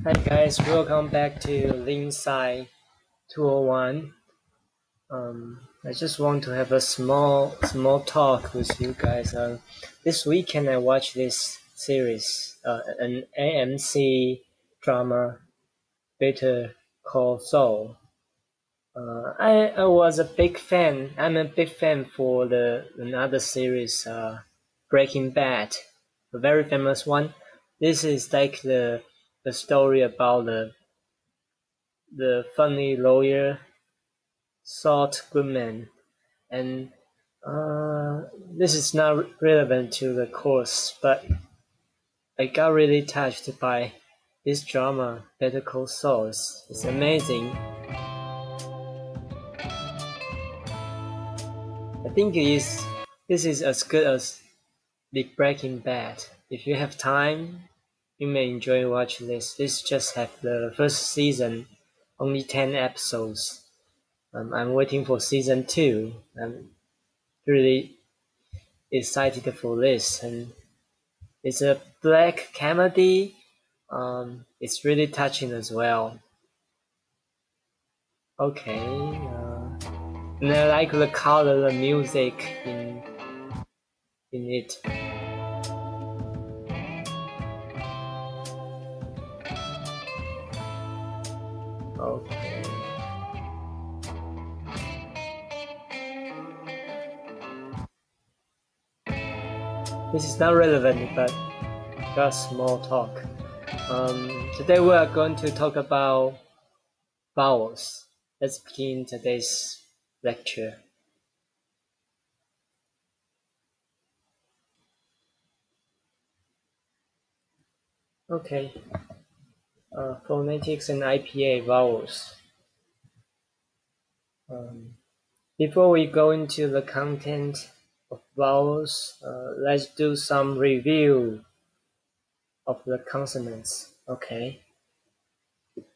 Hi guys, welcome back to Linside 201. I just want to have a small talk with you guys. This weekend I watched this series, an AMC drama, Better Call Saul. I was a big fan. I'm a big fan for another series, Breaking Bad, a very famous one. This is like the story about the funny lawyer Saul Goodman, and this is not relevant to the course, but I got really touched by this drama, Better Call Saul. It's amazing. I think this is as good as the Breaking Bad. If you have time, you may enjoy watching this. This just have the first season, only 10 episodes. I'm waiting for season 2. I'm really excited for this, and it's a black comedy. It's really touching as well. Okay, and I like the color, the music in it. Okay, this is not relevant, but just small talk. Today we are going to talk about vowels. Let's begin today's lecture. Okay, phonetics and IPA vowels. Before we go into the content of vowels, let's do some review of the consonants. Okay.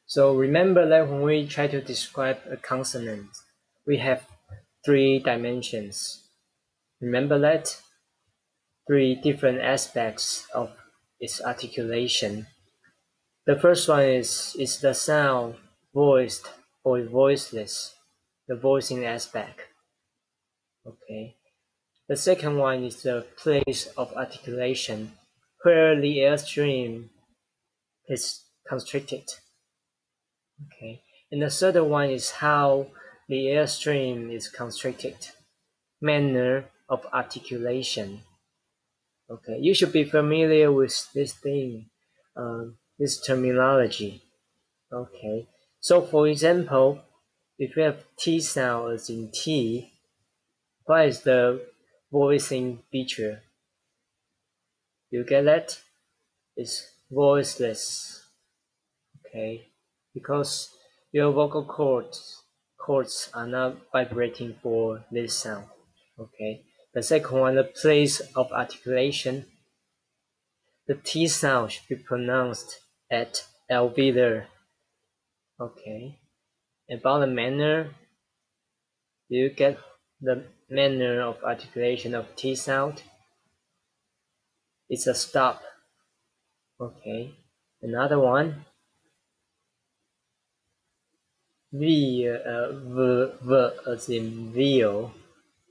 So remember that when we try to describe a consonant, we have 3 dimensions. Remember that? 3 different aspects of its articulation. The first one is the sound, voiced or voiceless, the voicing aspect. Okay. The second one is the place of articulation, where the airstream is constricted. Okay. And the third one is how the airstream is constricted, manner of articulation. Okay. You should be familiar with this thing, this terminology. Okay. So for example, if you have T sound as in T, what is the voicing feature? You get that? It's voiceless. Okay, because your vocal cords are not vibrating for this sound. Okay, the second one, the place of articulation. The T sound should be pronounced at alveolar. Okay, about the manner, do you get the manner of articulation of T sound? It's a stop. Okay, another one. V as in veal.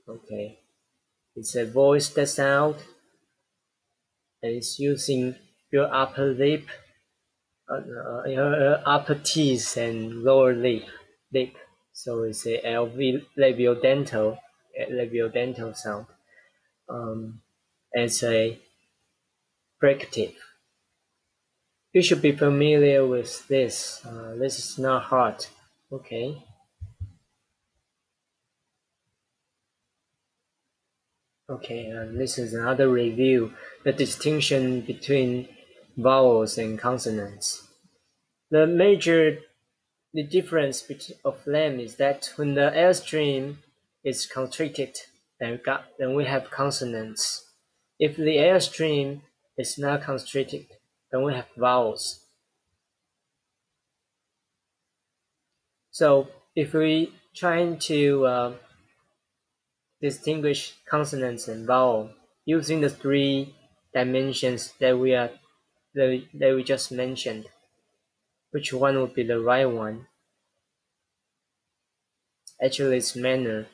Okay, it's a voiced sound, and it's using your upper lip, your upper teeth and lower lip. So it's a labiodental sound. It's a fricative. You should be familiar with this. This is not hard. Okay. Okay, this is another review. The distinction between vowels and consonants. The difference of them is that when the airstream is constricted, then we have consonants. If the airstream is not constricted, then we have vowels. So if we trying to distinguish consonants and vowel using the 3 dimensions that we just mentioned, Which one would be the right one? Actually, it's manner.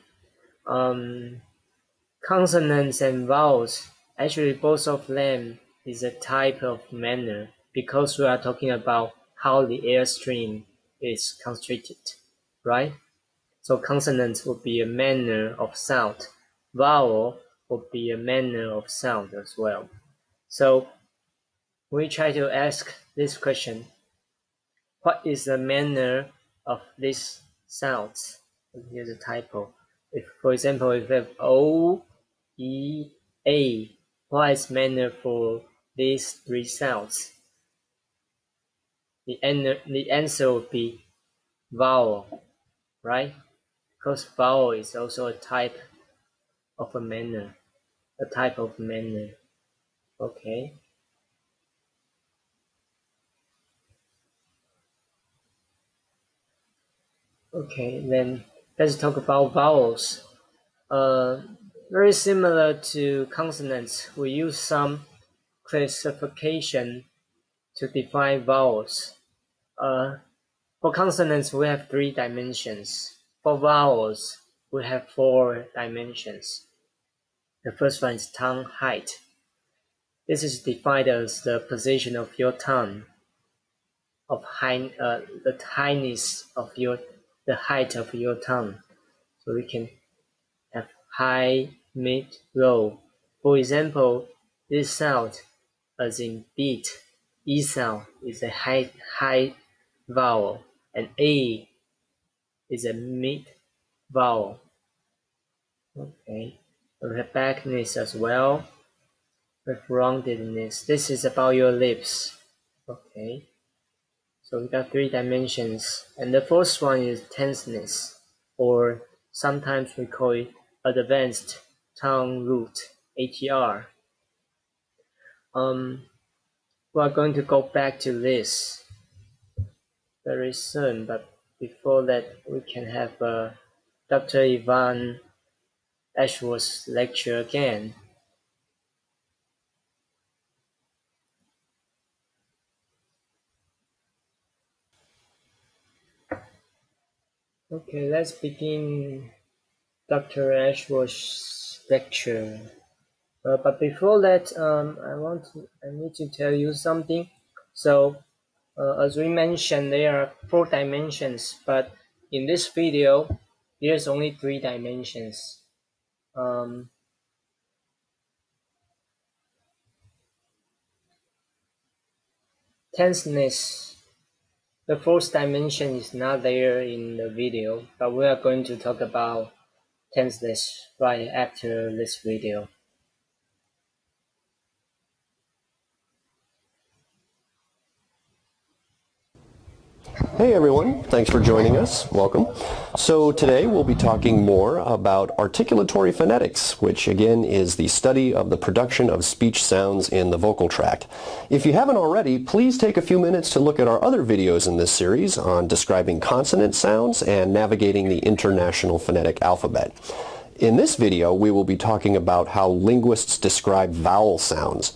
Consonants and vowels, actually both of them is a type of manner because we are talking about how the airstream is constricted, right? So consonant would be a manner of sound. Vowel would be a manner of sound as well. So we try to ask this question: what is the manner of these sounds? Here's a typo. If, for example, if we have O, E, A, what is manner for these three sounds? The answer would be vowel, right? Because vowel is also a type of a manner, a type of manner. Okay. Okay, then let's talk about vowels. Very similar to consonants, we use some classification to define vowels. For consonants, we have 3 dimensions. For vowels, we have 4 dimensions. The first one is tongue height. This is defined as the position of your tongue, the highness of the height of your tongue. So we can have high, mid, low. For example, this sound, as in beat, E sound is a high vowel, and A is a mid vowel. Okay, we have backness as well, with roundedness. This is about your lips. Okay, so we got 3 dimensions, and the first one is tenseness, or sometimes we call it advanced tongue root, ATR. We are going to go back to this very soon, but before that, we can have Dr. Ivan Ashworth's lecture again. Okay, let's begin Dr. Ashworth's lecture. But before that, I need to tell you something. So, as we mentioned, there are 4 dimensions, but in this video, there's only 3 dimensions. Tenseness, the 4th dimension is not there in the video, but we are going to talk about tenseness right after this video. Hey everyone, thanks for joining us. Welcome. So today we'll be talking more about articulatory phonetics, which again is the study of the production of speech sounds in the vocal tract. If you haven't already, please take a few minutes to look at our other videos in this series on describing consonant sounds and navigating the international phonetic alphabet. In this video, we will be talking about how linguists describe vowel sounds.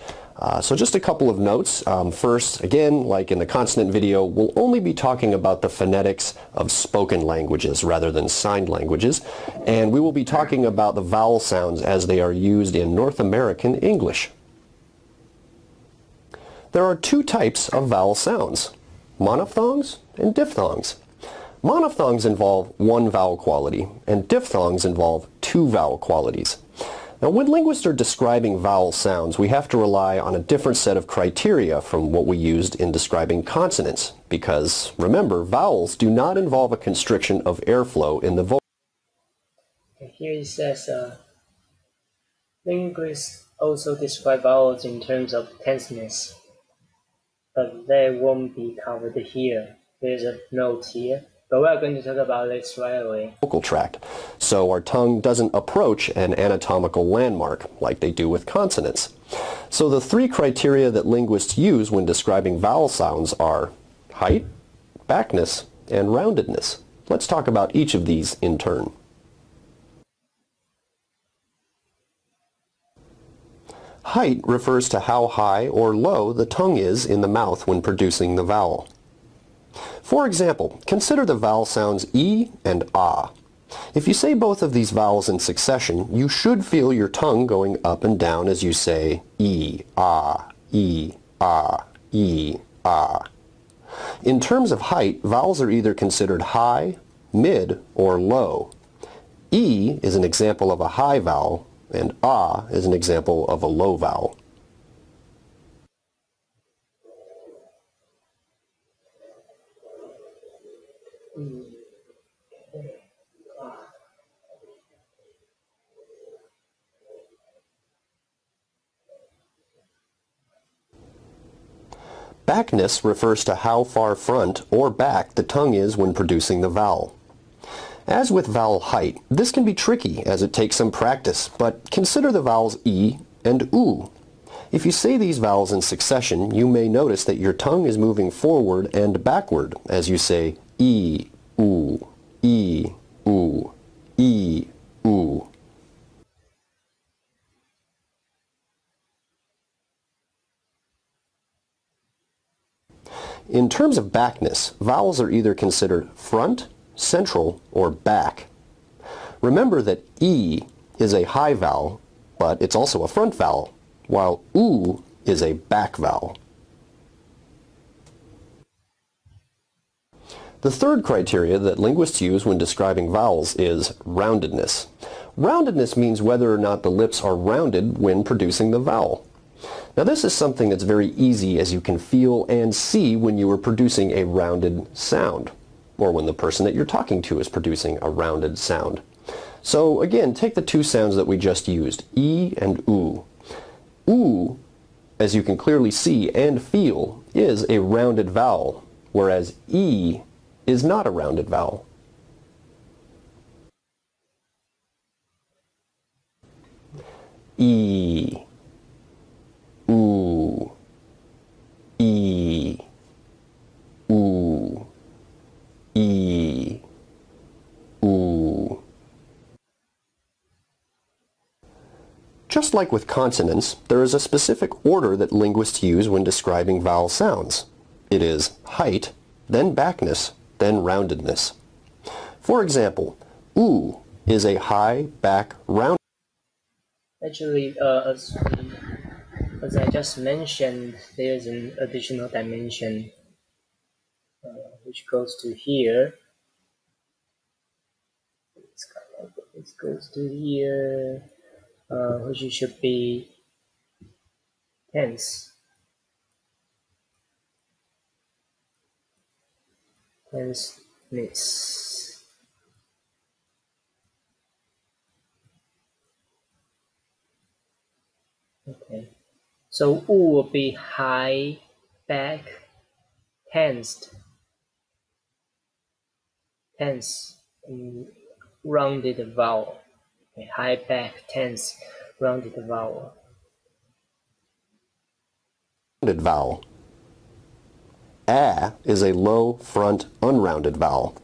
So just a couple of notes. First, again, like in the consonant video, we'll only be talking about the phonetics of spoken languages rather than signed languages, and we will be talking about the vowel sounds as they are used in North American English. There are 2 types of vowel sounds, monophthongs and diphthongs. Monophthongs involve 1 vowel quality, and diphthongs involve 2 vowel qualities. Now, when linguists are describing vowel sounds, we have to rely on a different set of criteria from what we used in describing consonants, because, remember, vowels do not involve a constriction of airflow in the vocal. Here it says, linguists also describe vowels in terms of tenseness, but they won't be covered here. There's a note here. But we are going to talk about this right away. Vocal tract, so our tongue doesn't approach an anatomical landmark like they do with consonants. So the 3 criteria that linguists use when describing vowel sounds are height, backness, and roundedness. Let's talk about each of these in turn. Height refers to how high or low the tongue is in the mouth when producing the vowel. For example, consider the vowel sounds E and Ah. If you say both of these vowels in succession, you should feel your tongue going up and down as you say E, Ah, E, Ah, E, Ah. In terms of height, vowels are either considered high, mid, or low. E is an example of a high vowel, and Ah is an example of a low vowel. Backness refers to how far front or back the tongue is when producing the vowel. As with vowel height, this can be tricky as it takes some practice, but consider the vowels E and Oo. If you say these vowels in succession, you may notice that your tongue is moving forward and backward as you say E, Oo, E, Oo, E, Oo. In terms of backness, vowels are either considered front, central, or back. Remember that E is a high vowel, but it's also a front vowel, while Oo is a back vowel. The third criteria that linguists use when describing vowels is roundedness. Roundedness means whether or not the lips are rounded when producing the vowel. Now this is something that's very easy as you can feel and see when you are producing a rounded sound, or when the person that you're talking to is producing a rounded sound. So again, take the two sounds that we just used, E and Oo. Oo, as you can clearly see and feel, is a rounded vowel, whereas E is not a rounded vowel. E, Oo, E, Oo, E, Oo. Just like with consonants, there is a specific order that linguists use when describing vowel sounds. It is height, then backness, then roundedness. For example, oo is a high, back, round. Actually, as I just mentioned, there is an additional dimension which goes to here. It goes to here, which should be tense. Tenseness. Okay. So U will be high, back, tensed, tense, rounded vowel. Okay. High, back, tense, rounded vowel. Rounded vowel. A is a low, front, unrounded vowel.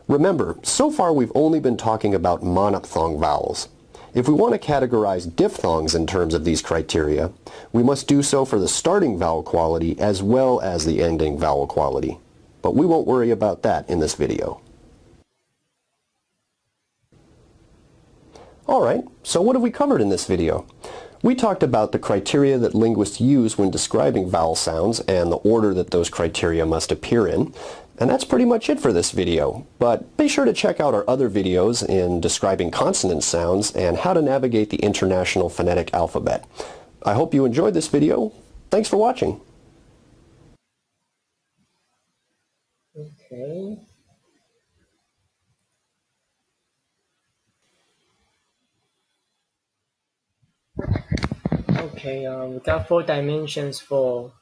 Remember, so far we've only been talking about monophthong vowels. If we want to categorize diphthongs in terms of these criteria, we must do so for the starting vowel quality as well as the ending vowel quality. But we won't worry about that in this video. Alright, so what have we covered in this video? We talked about the criteria that linguists use when describing vowel sounds and the order that those criteria must appear in. And that's pretty much it for this video. But be sure to check out our other videos in describing consonant sounds and how to navigate the International Phonetic Alphabet. I hope you enjoyed this video. Thanks for watching. Okay. Okay, we got 4 dimensions for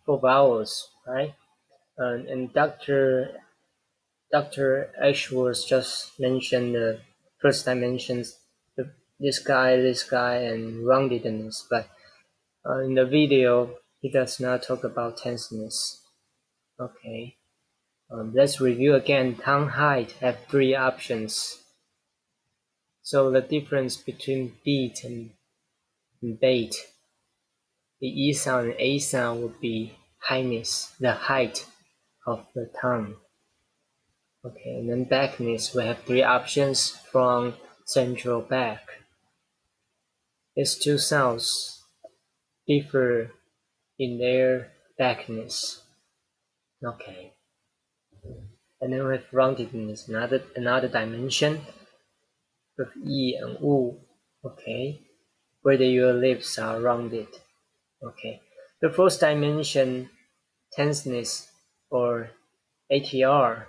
vowels, right? And Dr. Ashworth just mentioned the first dimensions, this guy, and roundedness, but in the video, he does not talk about tenseness. Okay, let's review again. Tongue height have 3 options. So the difference between beat and bait, the E sound and A sound would be highness, the height of the tongue. Okay, and then backness, we have three options from central back. These two sounds differ in their backness. Okay. And then we have roundedness, another dimension with E and U. Okay. Whether your lips are rounded. Okay. The fourth dimension, tenseness or ATR.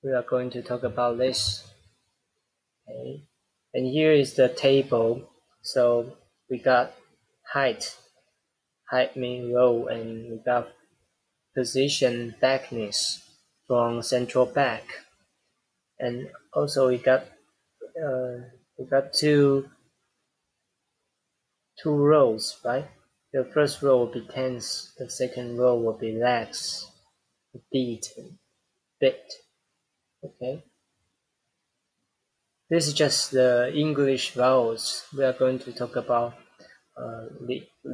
We are going to talk about this. Okay. And here is the table. So we got height. Height means row, and we got position, backness from central back. And also we got two rows, right? The first row will be tense, the second row will be lax, beat, bit. Okay. This is just the English vowels. We are going to talk about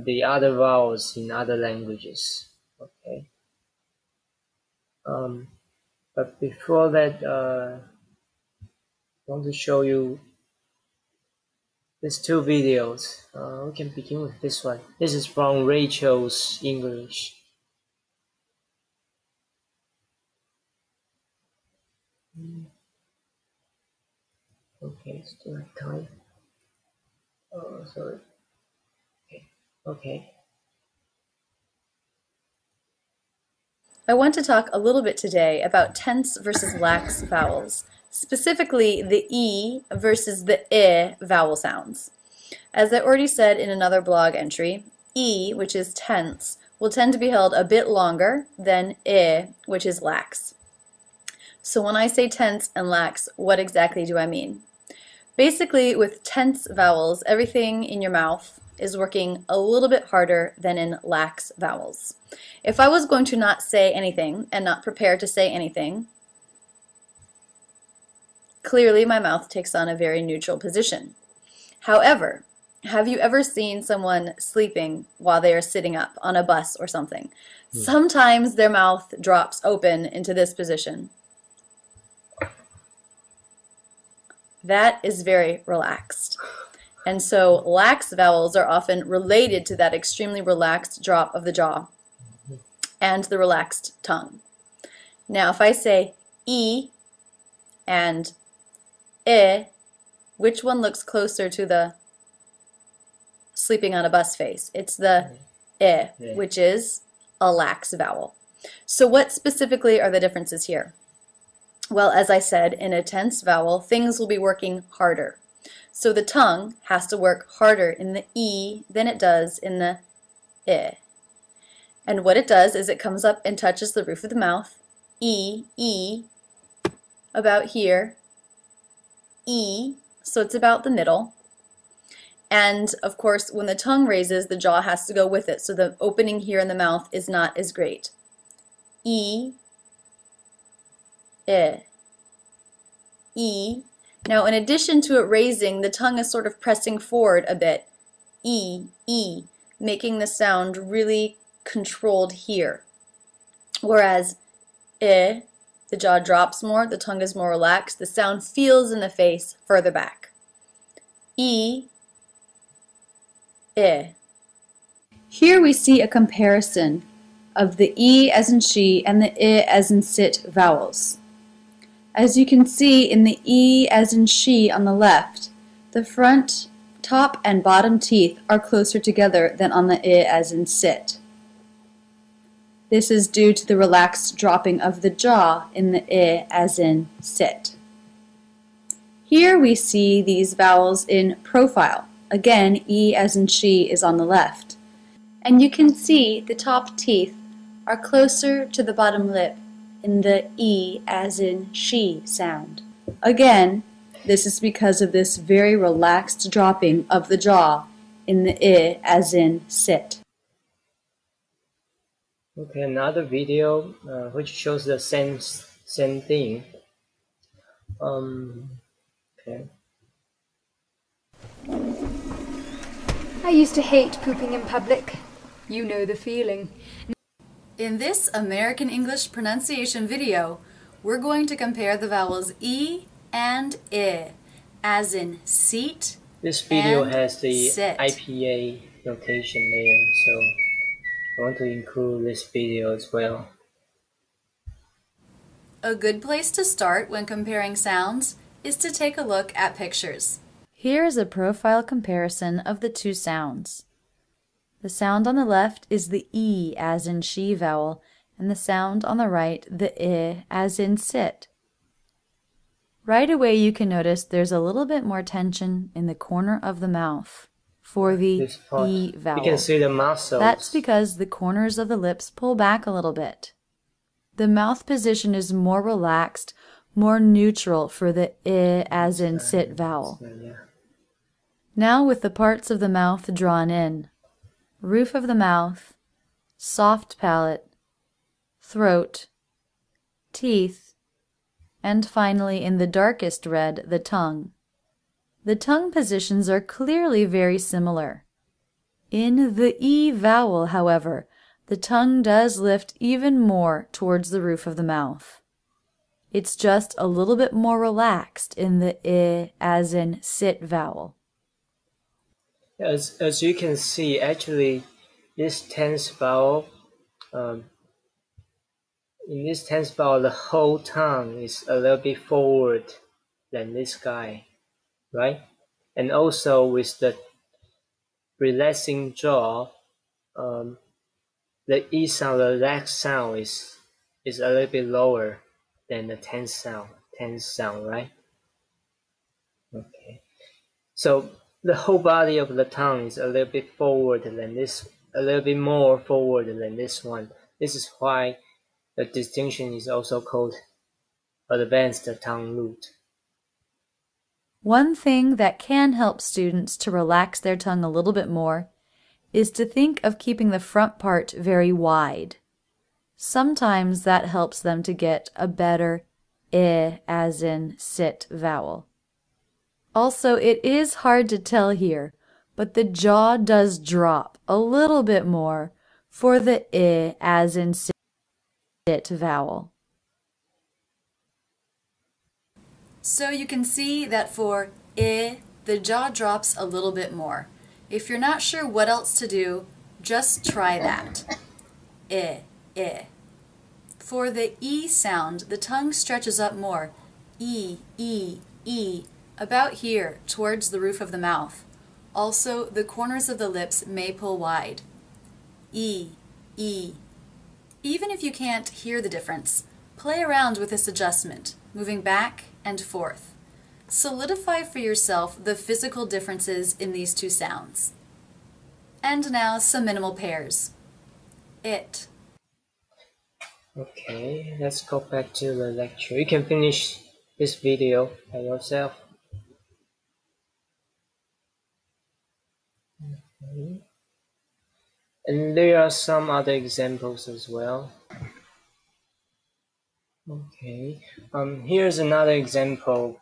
the other vowels in other languages. Okay. But before that, I want to show you these two videos. We can begin with this one. This is from Rachel's English. Okay, still have time. Oh, sorry. Okay. I want to talk a little bit today about tense versus lax vowels, specifically the E versus the I vowel sounds. As I already said in another blog entry, E, which is tense, will tend to be held a bit longer than I, which is lax. So when I say tense and lax, what exactly do I mean? Basically, with tense vowels, everything in your mouth is working a little bit harder than in lax vowels. If I was going to not say anything and not prepare to say anything, clearly my mouth takes on a very neutral position. However, have you ever seen someone sleeping while they are sitting up on a bus or something? Sometimes their mouth drops open into this position. That is very relaxed. And so lax vowels are often related to that extremely relaxed drop of the jaw and the relaxed tongue. Now if I say E and I, which one looks closer to the sleeping on a bus face? It's the I, which is a lax vowel. So what specifically are the differences here? Well, as I said, in a tense vowel, things will be working harder. So the tongue has to work harder in the E than it does in the I. And what it does is it comes up and touches the roof of the mouth, E, E, about here, E, so it's about the middle. And of course, when the tongue raises, the jaw has to go with it, so the opening here in the mouth is not as great. E, I, E. Now, in addition to it raising, the tongue is sort of pressing forward a bit. E, E, making the sound really controlled here. Whereas I, the jaw drops more, the tongue is more relaxed, the sound feels in the face further back. E, I. Here we see a comparison of the E as in she and the I as in sit vowels. As you can see in the E as in she on the left, the front, top, and bottom teeth are closer together than on the I as in sit. This is due to the relaxed dropping of the jaw in the I as in sit. Here we see these vowels in profile. Again, E as in she is on the left. And you can see the top teeth are closer to the bottom lip in the E as in she sound. Again, this is because of this very relaxed dropping of the jaw in the I as in sit. Okay, another video which shows the same thing. Okay. I used to hate pooping in public. You know the feeling. In this American English pronunciation video, we're going to compare the vowels E and I, as in seat This video and has the sit. IPA notation there, so I want to include this video as well. A good place to start when comparing sounds is to take a look at pictures. Here is a profile comparison of the two sounds. The sound on the left is the E as in she vowel, and the sound on the right the I as in sit. Right away you can notice there's a little bit more tension in the corner of the mouth for the E vowel. You can see the muscles. That's because the corners of the lips pull back a little bit. The mouth position is more relaxed, more neutral for the I as in sit vowel. Now with the parts of the mouth drawn in, roof of the mouth, soft palate, throat, teeth, and finally in the darkest red, the tongue. The tongue positions are clearly very similar. In the E vowel, however, the tongue does lift even more towards the roof of the mouth. It's just a little bit more relaxed in the I as in sit vowel. As you can see, actually, this tense vowel, in this tense vowel, the whole tongue is a little bit forward than this guy, right? And also with the relaxing jaw, the E sound, the relaxed sound is a little bit lower than the tense sound, right? Okay. So the whole body of the tongue is a little bit forward than this, a little bit more forward than this one. This is why the distinction is also called advanced tongue root. One thing that can help students to relax their tongue a little bit more is to think of keeping the front part very wide. Sometimes that helps them to get a better I as in sit vowel. Also, it is hard to tell here, but the jaw does drop a little bit more for the I as in sit vowel. So you can see that for I, the jaw drops a little bit more. If you're not sure what else to do, just try that. I. For the E sound, the tongue stretches up more. E, about here, towards the roof of the mouth. Also, the corners of the lips may pull wide. E. Even if you can't hear the difference, play around with this adjustment, moving back and forth. Solidify for yourself the physical differences in these two sounds. And now some minimal pairs. It. Okay, let's go back to the lecture. You can finish this video by yourself. Okay. And there are some other examples as well. Okay, here's another example,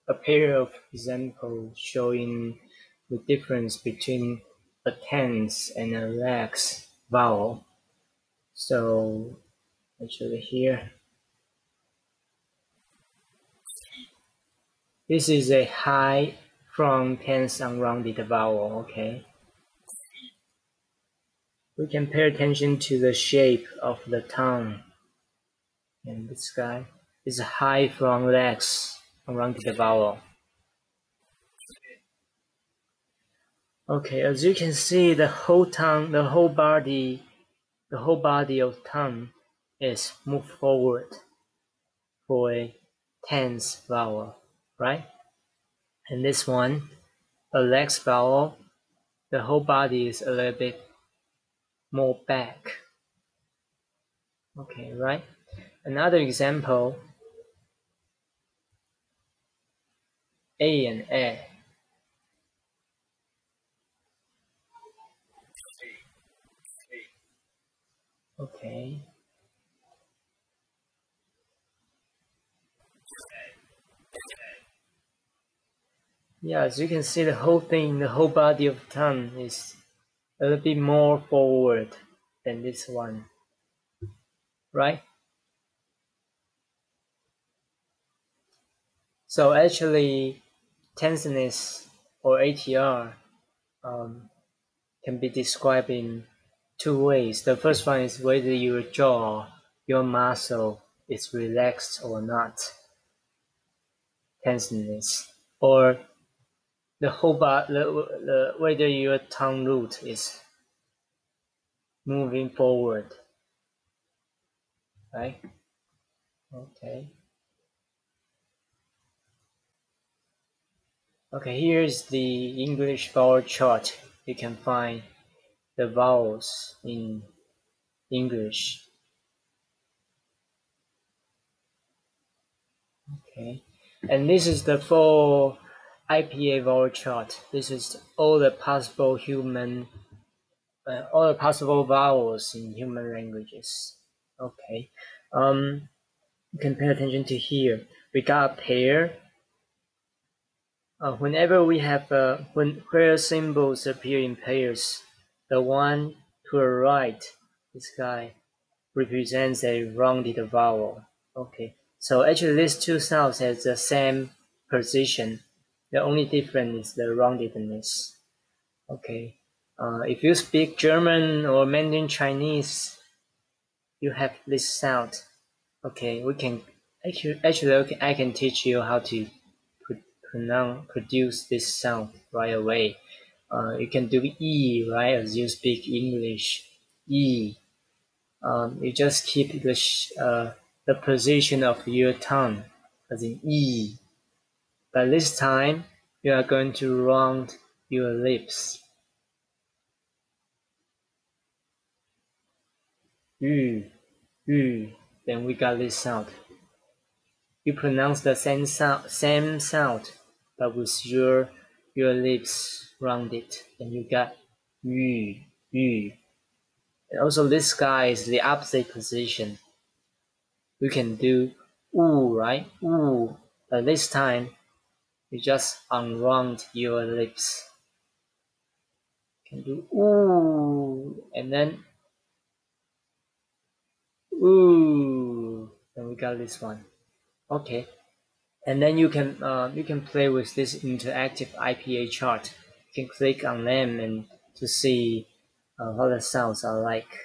a pair of examples showing the difference between a tense and a relaxed vowel. So actually here, this is a high front tense unrounded vowel, okay? We can pay attention to the shape of the tongue. And this guy is a high front legs unrounded vowel. Okay, as you can see, the whole tongue, the whole body of tongue is moved forward for a tense vowel, right? And this one, a legs vowel, the whole body is a little bit more back. Okay, right? Another example, A and A. Okay. Yeah, as you can see, the whole thing, the whole body of tongue is a little bit more forward than this one. right? So actually, tenseness or ATR can be described in two ways. The first one is whether your jaw, your muscle is relaxed or not, tenseness, or the whole body, whether your tongue root is moving forward, right? Okay. Okay, here's the English vowel chart. You can find the vowels in English. Okay, and this is the full IPA vowel chart. This is all the possible all the possible vowels in human languages. Okay, you can pay attention to here. We got a pair. Whenever we have where symbols appear in pairs, the one to the right, this guy, represents a rounded vowel. Okay, so actually these two sounds have the same position. The only difference is the roundedness. Okay, if you speak German or Mandarin Chinese, you have this sound. Okay, we can actually I can teach you how to produce this sound right away. You can do E, right, as you speak English. E. You just keep the position of your tongue as in E. But this time, you are going to round your lips. Yu, yu. Then we got this sound. You pronounce the same sound, but with your lips rounded, and you got yu, yu. And also this guy is the opposite position. We can do ooh, right? Ooh. But this time, you just unround your lips. You can do ooh, and then ooh. Then we got this one. Okay. And then you can play with this interactive IPA chart. You can click on them and to see how the sounds are like.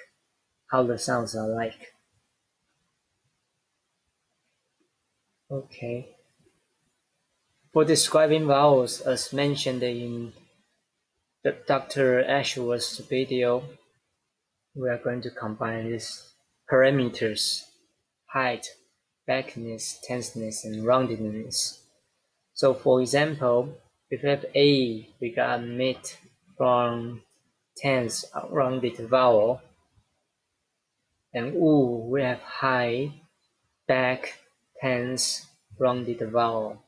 Okay. For describing vowels, as mentioned in Dr. Ashworth's video, we are going to combine these parameters: height, backiness, tenseness, and roundedness. So for example, if we have A, we got mid from tense rounded vowel, and U, we have high, back, tense, rounded vowel.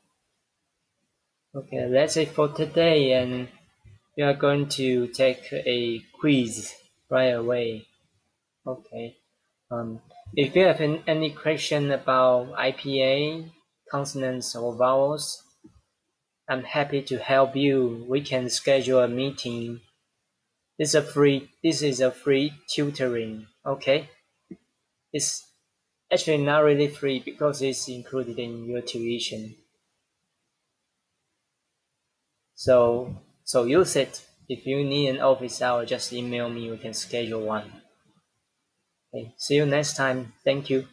Okay, that's it for today, and we are going to take a quiz right away. Okay. If you have any question about IPA, consonants or vowels, I'm happy to help you. We can schedule a meeting. This is a free tutoring. Okay. It's actually not really free because it's included in your tuition. So use it. If you need an office hour, just email me. We can schedule one. Okay. See you next time. Thank you.